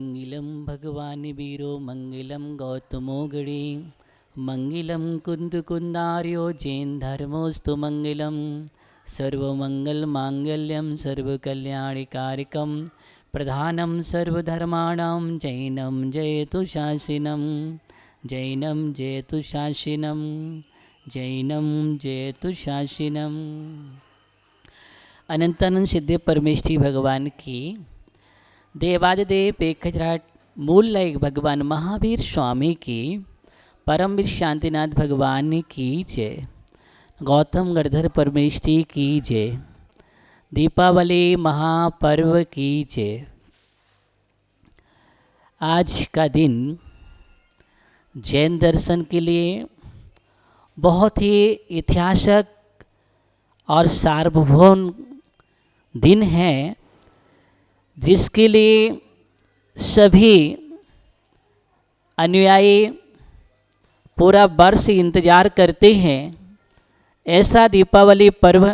मंगलम भगवान वीरो मंगलम गौतमो गणे मंगलम कुंद कुंदार्यो जैन धर्मोस्तु मंगलम सर्वमंगल मांगल्यम सर्वकल्याणिकारकम प्रधानम सर्वधर्माणां जैनम जयतु शासिनम जैनम जयतु शासिनम जैनम जयतु शासिनम। अनंतानंद सिद्धे परमेष्ठी भगवान की देवादिदेव पेखराट मूल लायक भगवान महावीर स्वामी की परमवीर शांतिनाथ भगवान की जय। गौतम गढ़धर परमेष्ठी की जय। दीपावली महापर्व की जय। आज का दिन जैन दर्शन के लिए बहुत ही ऐतिहासिक और सार्वभौम दिन है, जिसके लिए सभी अनुयायी पूरा वर्ष इंतजार करते हैं। ऐसा दीपावली पर्व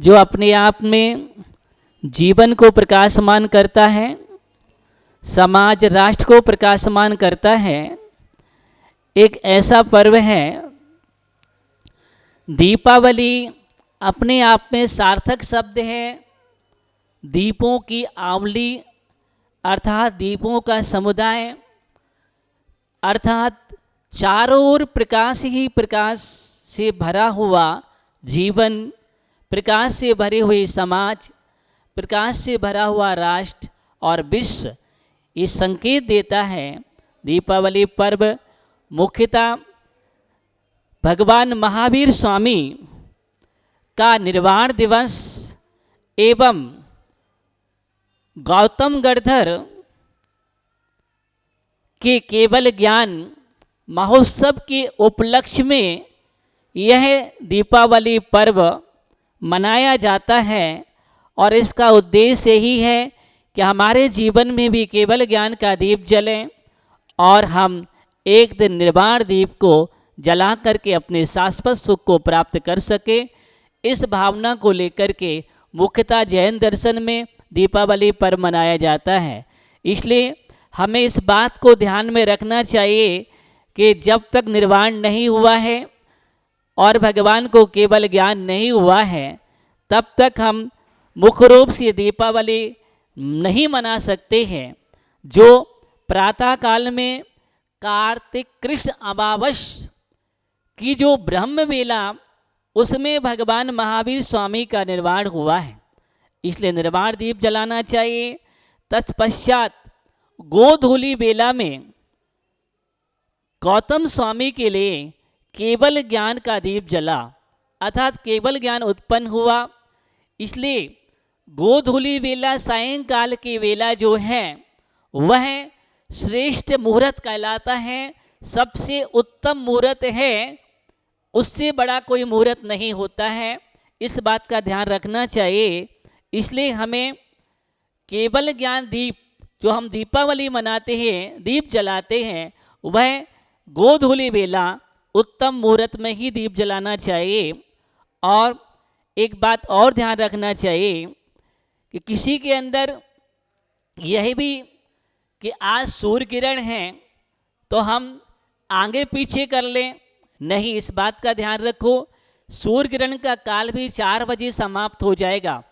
जो अपने आप में जीवन को प्रकाशमान करता है, समाज राष्ट्र को प्रकाशमान करता है। एक ऐसा पर्व है, दीपावली अपने आप में सार्थक शब्द है। दीपों की आवली अर्थात दीपों का समुदाय, अर्थात चारों ओर प्रकाश ही प्रकाश से भरा हुआ जीवन, प्रकाश से भरे हुए समाज, प्रकाश से भरा हुआ राष्ट्र और विश्व, ये संकेत देता है। दीपावली पर्व मुख्यतः भगवान महावीर स्वामी का निर्वाण दिवस एवं गौतम गढ़धर के केवल ज्ञान महोत्सव के उपलक्ष्य में यह दीपावली पर्व मनाया जाता है। और इसका उद्देश्य यही है कि हमारे जीवन में भी केवल ज्ञान का दीप जले और हम एक दिन निर्वाण दीप को जला करके अपने शाश्वत सुख को प्राप्त कर सके। इस भावना को लेकर के मुख्यतः जैन दर्शन में दीपावली पर्व मनाया जाता है। इसलिए हमें इस बात को ध्यान में रखना चाहिए कि जब तक निर्वाण नहीं हुआ है और भगवान को केवल ज्ञान नहीं हुआ है, तब तक हम मुख्य रूप से दीपावली नहीं मना सकते हैं। जो प्रातः काल में कार्तिक कृष्ण अमावस्या की जो ब्रह्म वेला, उसमें भगवान महावीर स्वामी का निर्वाण हुआ है, इसलिए निर्वाण दीप जलाना चाहिए। तत्पश्चात गोधूली बेला में गौतम स्वामी के लिए केवल ज्ञान का दीप जला, अर्थात केवल ज्ञान उत्पन्न हुआ। इसलिए गोधूली बेला सायंकाल की वेला जो है वह श्रेष्ठ मुहूर्त कहलाता है, सबसे उत्तम मुहूर्त है, उससे बड़ा कोई मुहूर्त नहीं होता है। इस बात का ध्यान रखना चाहिए। इसलिए हमें केवल ज्ञान दीप जो हम दीपावली मनाते हैं, दीप जलाते हैं, वह गोधूली बेला उत्तम मुहूर्त में ही दीप जलाना चाहिए। और एक बात और ध्यान रखना चाहिए कि किसी के अंदर यह भी कि आज सूर्य किरण है तो हम आगे पीछे कर लें, नहीं, इस बात का ध्यान रखो। सूर्य ग्रहण का काल भी 4 बजे समाप्त हो जाएगा,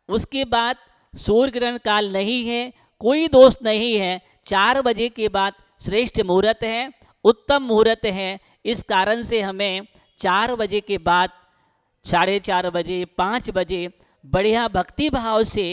उसके बाद सूर्य ग्रहण काल नहीं है, कोई दोष नहीं है। 4 बजे के बाद श्रेष्ठ मुहूर्त है, उत्तम मुहूर्त है। इस कारण से हमें 4 बजे के बाद 4:30 बजे 5 बजे बढ़िया भक्ति भाव से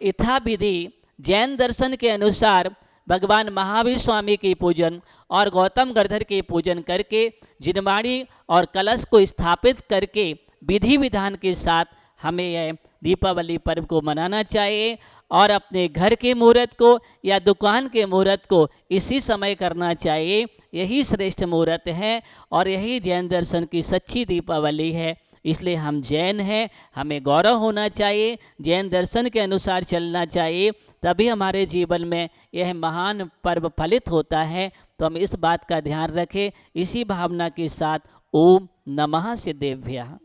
यथा विधि जैन दर्शन के अनुसार भगवान महावीर स्वामी के पूजन और गौतम गढ़धर के पूजन करके जिनवाणी और कलश को स्थापित करके विधि विधान के साथ हमें यह दीपावली पर्व को मनाना चाहिए। और अपने घर के मुहूर्त को या दुकान के मुहूर्त को इसी समय करना चाहिए। यही श्रेष्ठ मुहूर्त है और यही जैन दर्शन की सच्ची दीपावली है। इसलिए हम जैन हैं, हमें गौरव होना चाहिए, जैन दर्शन के अनुसार चलना चाहिए, तभी हमारे जीवन में यह महान पर्व फलित होता है। तो हम इस बात का ध्यान रखें। इसी भावना के साथ ओम नमः सिद्धेभ्यः।